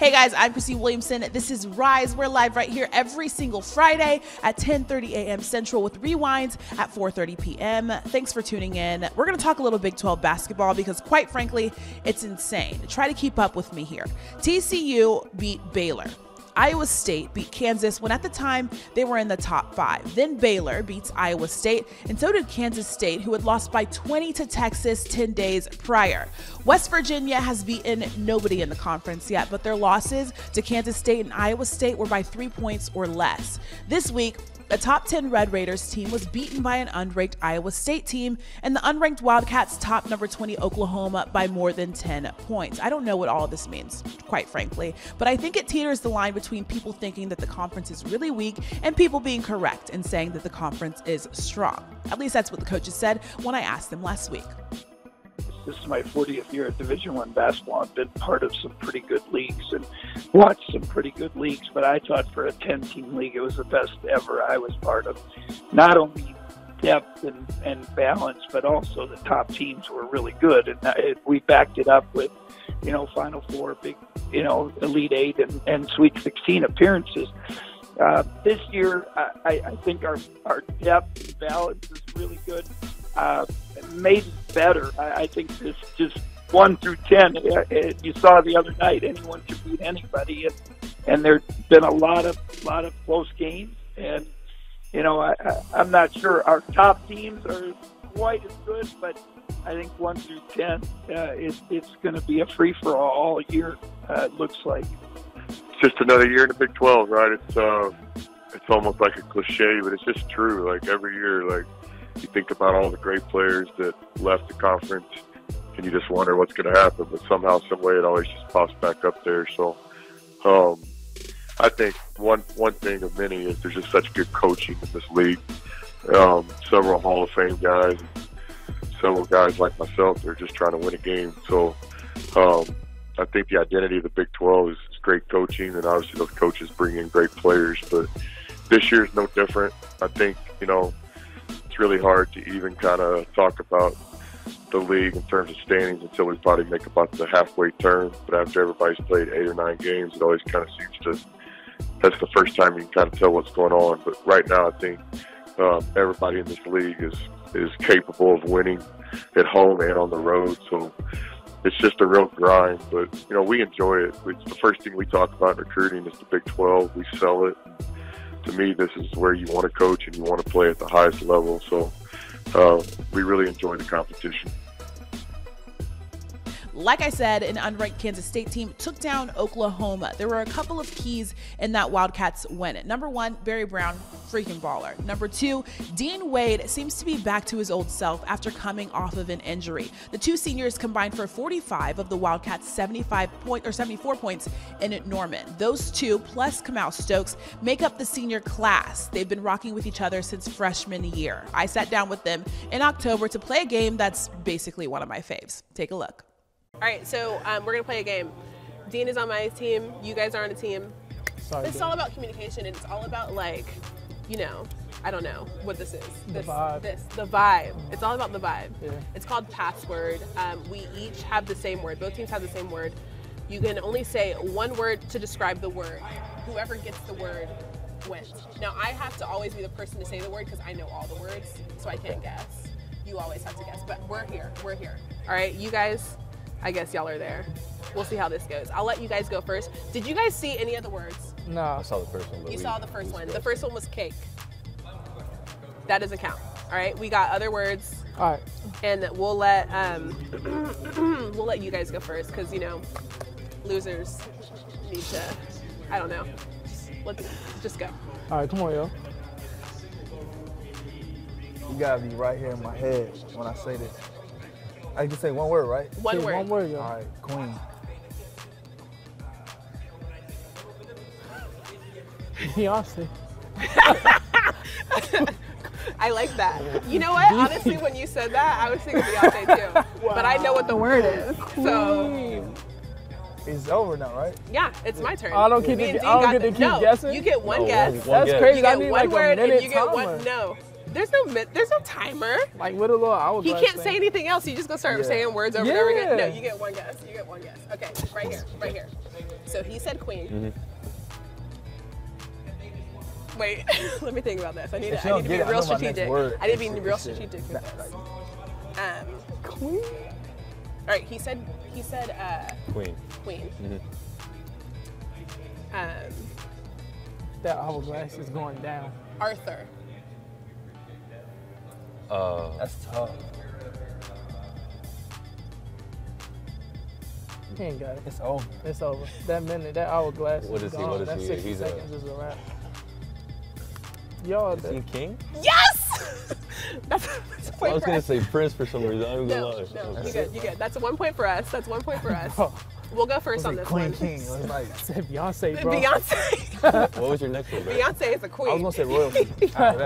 Hey guys, I'm Chrissy Williamson. This is Rise. We're live right here every single Friday at 10:30 a.m. Central with rewinds at 4:30 p.m. Thanks for tuning in. We're going to talk a little Big 12 basketball because quite frankly, it's insane. Try to keep up with me here. TCU beat Baylor. Iowa State beat Kansas when at the time they were in the top 5. Then Baylor beats Iowa State, and so did Kansas State, who had lost by 20 to Texas 10 days prior. West Virginia has beaten nobody in the conference yet, but their losses to Kansas State and Iowa State were by 3 points or less. This week, a top 10 Red Raiders team was beaten by an unranked Iowa State team, and the unranked Wildcats topped number 20 Oklahoma by more than 10 points. I don't know what all of this means, quite frankly, but I think it teeters the line between people thinking that the conference is really weak and people being correct and saying that the conference is strong. At least that's what the coaches said when I asked them last week. This is my 40th year at Division I basketball. I've been part of some pretty good leagues and watched some pretty good leagues, but I thought for a 10-team league, it was the best ever I was part of. Not only depth and balance, but also the top teams were really good. And we backed it up with, Final Four, big, Elite Eight and Sweet 16 appearances. This year, I think our depth and balance is really good. Made it better. I think this just 1 through 10. You saw the other night, anyone can beat anybody, and there's been a lot of close games. And I'm not sure our top teams are quite as good, but I think 1 through 10, it's going to be a free for all year. It looks like. It's just another year in the Big 12, right? It's almost like a cliche, but it's just true. Like every year, like you think about all the great players that left the conference, and you just wonder what's going to happen. But somehow, some way, it always just pops back up there. So, I think one thing of many is there's just such good coaching in this league. Several Hall of Fame guys, several guys like myself, they're just trying to win a game. So, I think the identity of the Big 12 is great coaching, and obviously those coaches bring in great players. But this year is no different. I think, it's really hard to even kind of talk about the league in terms of standings until we probably make about the halfway turn. But after everybody's played 8 or 9 games, it always kind of seems to, that's the first time you can kind of tell what's going on. But right now, I think everybody in this league is capable of winning at home and on the road. So it's just a real grind, but, we enjoy it. It's the first thing we talk about in recruiting is the Big 12. We sell it. To me, this is where you want to coach and you want to play at the highest level. So we really enjoy the competition. Like I said, an unranked Kansas State team took down Oklahoma. There were a couple of keys in that Wildcats win. Number 1, Barry Brown, freaking baller. Number 2, Dean Wade seems to be back to his old self after coming off of an injury. The two seniors combined for 45 of the Wildcats' 74 points in Norman. Those two, plus Kamau Stokes, make up the senior class. They've been rocking with each other since freshman year. I sat down with them in October to play a game that's basically one of my faves. Take a look. All right, so we're going to play a game. Dean is on my team. You guys are on a team. Sorry, it's all about communication. It's all about, I don't know what this is. The vibe. The vibe. It's all about the vibe. Yeah. It's called password. We each have the same word. Both teams have the same word. You can only say one word to describe the word. Whoever gets the word wins. Now, I have to always be the person to say the word because I know all the words, so I can't guess. You always have to guess, but we're here. All right, you guys, I guess y'all are there. We'll see how this goes. I'll let you guys go first. Did you guys see any of the words? No. I saw the first one. You saw the first one. The first one was cake. That doesn't count. All right, we got other words. All right. And we'll let we'll let you guys go first because losers need to. I don't know. Let's just go. All right, come on, yo. You gotta be right here in my head when I say this. I can say one word, right? One word. One word, yo. All right, queen. Beyonce. I like that. You know what? Honestly, when you said that, I was thinking Beyonce too. Wow. But I know what the word is. So it's over now, right? Yeah, it's my turn. I don't get to keep guessing? No, you get one guess. That's crazy. You I get need one like word a minute and you get timer. one. No. There's no timer. Like with a little He hourglass can't thing. say anything else. You just gonna start Yeah. saying words over and over again. No, Yeah. you get one guess. You get one guess. Okay, right here. So he said queen. Wait, let me think about this. I need If you to don't be get it, I real know my next strategic. word. I need to be real It's shit. strategic with Like, this. Queen. All right, he said Queen. queen. That hourglass is going down. Arthur. That's tough. He ain't got it. It's over. It's over. That minute, that hourglass What is is he? gone. What is That he? 60 He's a- seconds is a wrap. Y'all, Is he king? Yes. That's a I point was for gonna us. say Prince for some reason. I'm gonna lie. No, you good. That's 1 point for us. That's 1 point for us. Oh, We'll go first It's on like this Queen one. King. It was like, I said Beyonce, bro. Beyonce. What was your next one, bro? Beyonce is a queen. I was gonna say royalty. After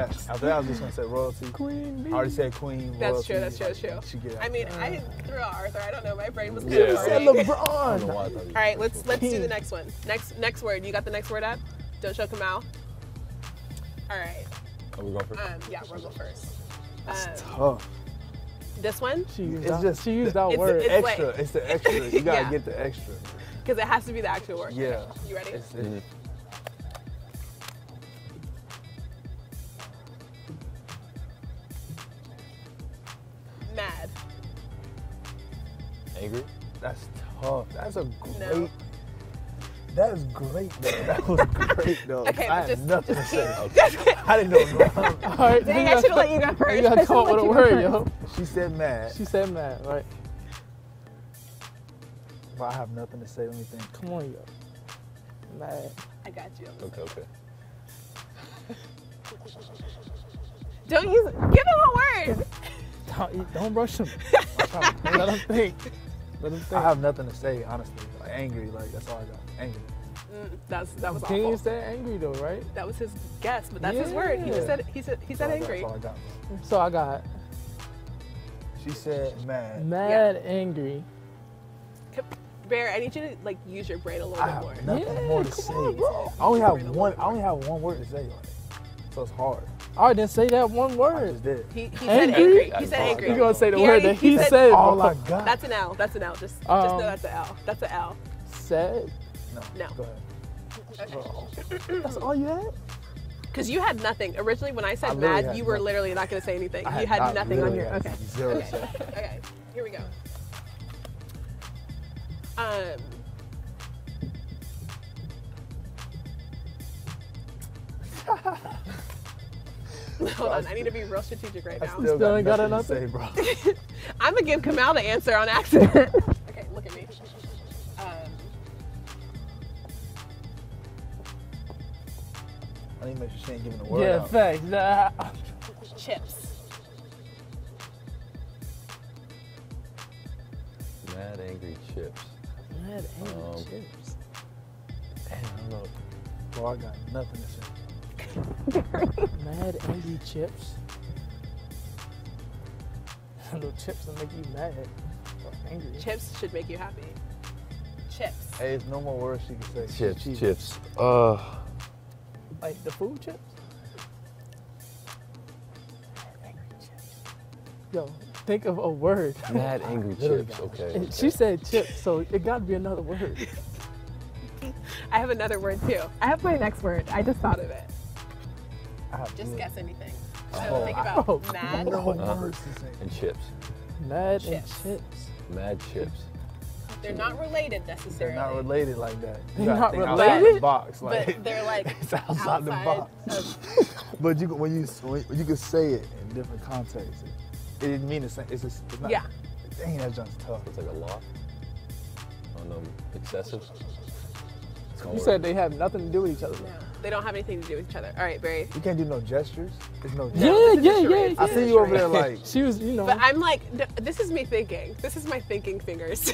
that, I was just gonna say royalty. Queen bee. I already said queen. That's royalty. true. That's true. That's true. She get it. I mean, I threw out Arthur. I don't know. My brain was kind Yeah. of Said farting. I don't know LeBron. why I thought you All right, let's do King. the next one. Next word. You got the next word up? Don't show Kamal. All right. Are we going first? Yeah, we'll go first. Tough. This one, She used It's out, just- she used out it's- words. it's- Extra. like- It's the extra. You gotta Yeah. get the extra. because it has to be the actual word. Yeah. You ready? It's, Mad. Angry? That's tough. That's a great. No. That is great, though. That was great, though. Okay, I but had nothing to say. Just I didn't know. It was wrong. All right, dang, I should have let you go first. You gotta come up with a word, yo. She said mad, She said mad, right? but I have nothing to say. Let me think. Come on, yo. Mad. I got you. Okay. Don't use. Give him a word. Don't rush him. Let him think. Let him think. I have nothing to say, honestly. Like angry, like that's all I got. Angry. That was King awful. said angry though, right? That was his guess, but that's his word. He just Yeah. said he said That's all I got. angry. That's all I got. So I got She said mad. mad, angry. Bear, I need you to like use your brain a little I bit have more. nothing more to come say. on, bro. I only have one. I only have one word to say. Like, so it's hard. All right, then say that one I word. just did. He said Angry? angry. He said angry. You gonna say the He word already- that he said- said? All bro. I got. That's an L. That's an L. Just know that's an L. That's an L. Said. No. Go ahead. That's all you had. Because you had nothing. Originally, when I I said literally mad, had you were nothing. literally not going to say anything. I You had I nothing on literally your. had Okay. Zero to say. Okay. Here we go. Hold on. I need to be real strategic right I now. still Still ain't got got nothing to say, nothing? bro. I'm going to give Kamal the answer on accident. Okay, look at me. I need to make sure she ain't giving the word Yeah, out. facts. Nah. Chips. Mad, angry chips. Mad, angry Um, chips. Damn, I don't know. Bro, I got nothing to say. Mad, angry chips. No chips will make you mad. Or angry. Chips should make you happy. Chips. Hey, there's no more words she can say. She's Chips, cheating. chips. Like the food chips? Yo, think of a word. Mad, angry literally chips. got Okay. And she said chips, so it got to be another word. I have another word too. I have my next word. I just thought of it. I have Just no- guess anything. So Oh. think about Oh, mad. no words to say. And chips. Mad Chips. and chips. Mad chips. They're not related They're necessarily. not related like that. You They're gotta not think outside related? the box. Like, But they're like it's outside the box. of- But you can, when you can say it in different contexts, it didn't mean the same. It's just, it's not. Yeah. Dang, that junk's tough. It's like a lot. I don't know. Excessive. You said they have nothing to do with each other. No, they don't have anything to do with each other. All right, Barry. You can't do no gestures. There's no. Yeah, gestures. yeah, is a yeah, charade. yeah. I see you over there like. She was, you know. But I'm like, this is me thinking. This is my thinking fingers.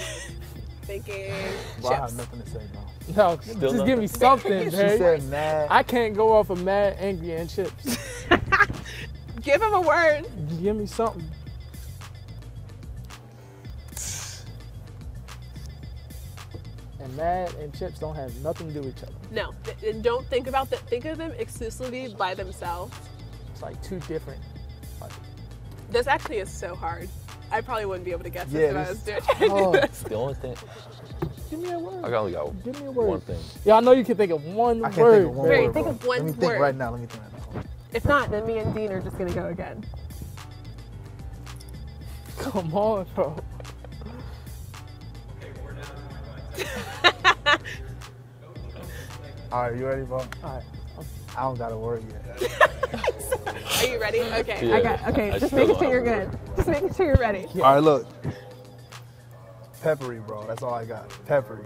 Thinking Well, I have chips. nothing to say, bro. No, just nothing? give me something, She Barry. said mad. I can't go off of mad, angry, and chips. Give him a word. Give me something. And mad and chips don't have nothing to do with each other. No, don't think about that. Think of them exclusively by themselves. It's like two different This actually is so hard. I probably wouldn't be able to guess Yeah, this if I was this- trying to do this. The only thing, Give me a word. I only got Give me a word. one thing. Yeah, I know you can think of one I can't word. think of one Barry, word. think bro. of one Let me think word. right now. Let me think right now. If not, then me and Dean are just gonna go again. Come on, bro. All right, you ready, bro? All right. I don't got a word yet. Are you ready? Okay, Yeah, I got. Okay, I just still making don't sure you're have a good. Just making sure you're ready. All right, look. Peppery, bro. That's all I got. Peppery.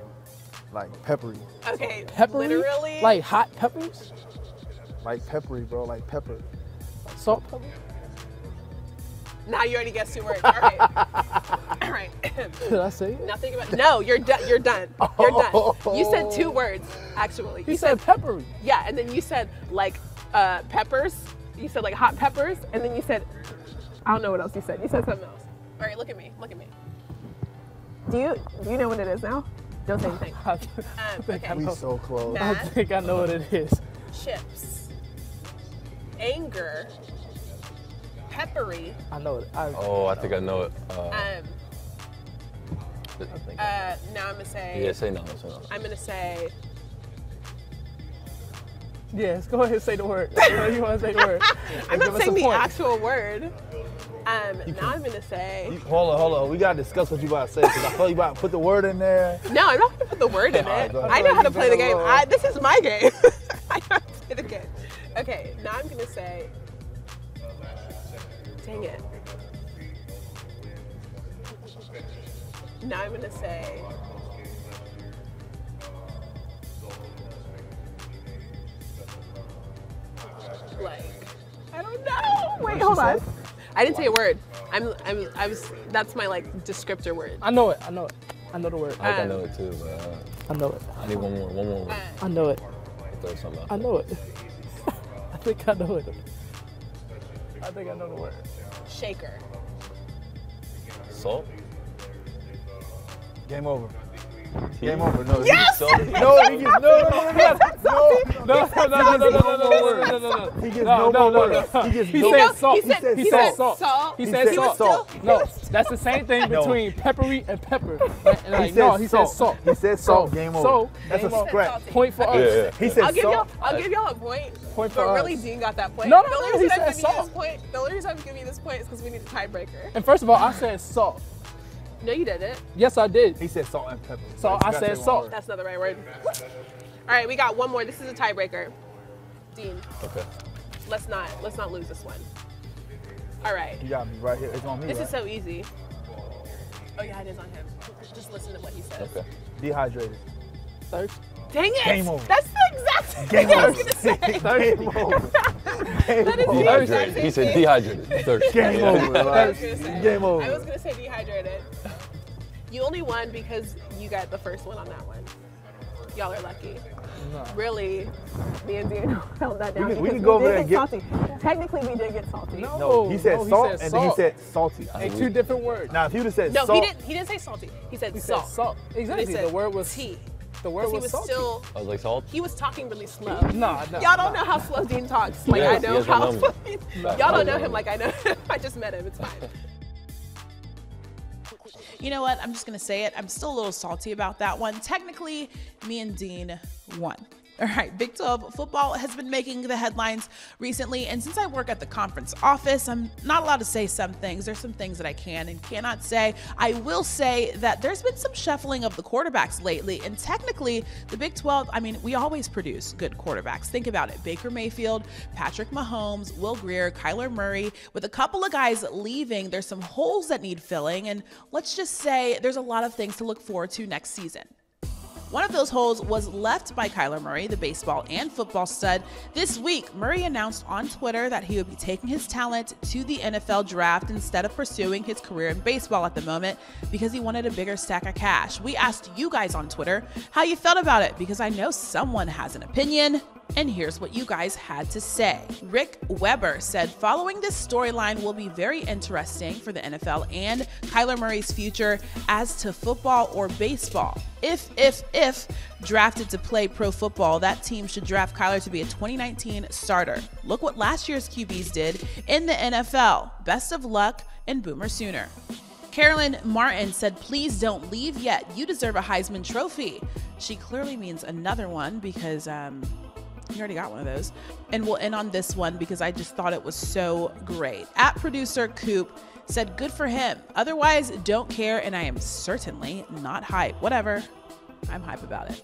Like peppery. Okay, Peppery? literally. Like hot peppers? Like peppery, bro. Like pepper. Salt pepper? Now you already guessed 2 words. All right. All right. Did I say it? Now think about. No, you're done. You're done. You're done. You said 2 words actually. He said peppery. Yeah, and then you said like peppers. You said like hot peppers, and then you said I don't know what else you said. You said something else. All right, look at me. Look at me. Do you know what it is now? Don't say anything. I think okay. I We know. so close. Nah. I think I know what it is. Chips. Anger. Peppery. I know it. Oh, I think I know it. Now I'm gonna say. Yeah, say no, say no. I'm gonna say. Yes, go ahead and say the word. You want to say the word. I'm Give not us saying a the point. actual word. Now I'm gonna say. Hold on. We gotta discuss what you about to say because I feel you about to put the word in there. No, I'm not gonna put the word in Alright, it. go ahead. I know how to play the game. Go. This is my game. I know how to play the game. Okay, now I'm gonna say. Dang it. Now I'm gonna say. Like, I don't know. Wait, hold on. I didn't say a word. I was. That's my like descriptor word. I know it. I know it. I know the word. I think I know it too, but I know it. I need one more word. I know it. Throw something out. I know it. I think I know it. I think I know the word. Shaker. Salt? Game over. Game over. No. Yes! No, he gets no. He gets no more words. He gets He no said more. salt. He said salt. He He said said salt. salt. No, that's the same thing No. between peppery and pepper. Like, He said no, he salt. said salt. He said salt. Game over. So, That's game a over. scratch. Point for us. Yeah. He said I'll give salt. y'all a point. Point for But us. really, Dean got that point. No, no, the no, only he reason I'm said giving you salt. this point. The only reason I'm giving you this point is because we need a tiebreaker. And first of all, I said salt. No, you didn't. Yes, I did. He said salt and pepper. So You I gotta said say one salt. word. That's not the right word. All right, we got one more. This is a tiebreaker. Dean, Okay. let's not lose this one. All right. You got me right here. It's on me. This right? is so easy. Oh yeah, it is on him. Just listen to what he says. Okay. Dehydrated. Thirst. Dang it! Game over. That's the exact Game thing I over. was gonna say. Game over. Game That is over. the exact Dehydrated. same He said thing. dehydrated. Thirst. Game Yeah. over. I Like, was gonna say. game over. I was gonna say dehydrated. You only won because you got the first one on that one. Y'all are lucky. No. Really, me and Dean held that down. We can because go over there did and get get- salty. Technically, we did get salty. No, he said no, he salt said and then he salt. said salty. Hey, two different words. Now, if you would have said No, salt, he didn't say salty. He said He salt. said salt. Exactly. He said The word was tea. The word Because he was was salty. still. I was like salt. He was talking really slow. Nah. Y'all don't know how slow Dean talks. Like Yes, I know he has how my slow. number. Y'all don't know him like I know. I just met him. It's fine. You know what? I'm just going to say it. I'm still a little salty about that one. Technically, me and Dean won. All right, Big 12 football has been making the headlines recently, and since I work at the conference office, I'm not allowed to say some things. There's some things that I can and cannot say. I will say that there's been some shuffling of the quarterbacks lately, and technically, the Big 12, I mean, we always produce good quarterbacks. Think about it. Baker Mayfield, Patrick Mahomes, Will Grier, Kyler Murray. With a couple of guys leaving, there's some holes that need filling, and let's just say there's a lot of things to look forward to next season. One of those holes was left by Kyler Murray, the baseball and football stud. This week, Murray announced on Twitter that he would be taking his talent to the NFL draft instead of pursuing his career in baseball at the moment because he wanted a bigger stack of cash. We asked you guys on Twitter how you felt about it because I know someone has an opinion. And here's what you guys had to say. Rick Weber said, following this storyline will be very interesting for the NFL and Kyler Murray's future as to football or baseball. If drafted to play pro football, that team should draft Kyler to be a 2019 starter. Look what last year's QBs did in the NFL. Best of luck and Boomer Sooner. Carolyn Martin said, please don't leave yet. You deserve a Heisman Trophy. She clearly means another one because, you already got one of those. And we'll end on this one because I just thought it was so great. At producer Coop said, good for him. Otherwise, don't care, and I am certainly not hype. Whatever. I'm hype about it.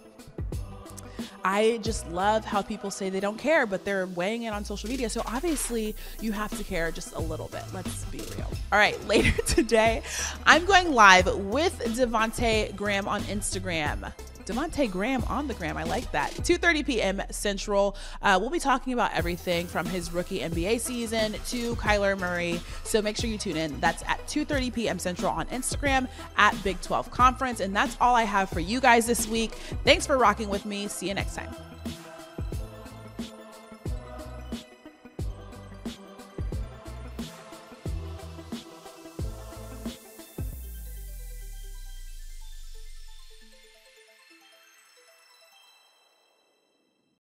I just love how people say they don't care, but they're weighing in on social media. So obviously you have to care just a little bit. Let's be real. All right, later today, I'm going live with Devontae Graham on Instagram. Devontae Graham on the gram. I like that. 2:30 p.m. Central. We'll be talking about everything from his rookie NBA season to Kyler Murray. So make sure you tune in. That's at 2:30 p.m. Central on Instagram at Big 12 Conference. And that's all I have for you guys this week. Thanks for rocking with me. See you next time.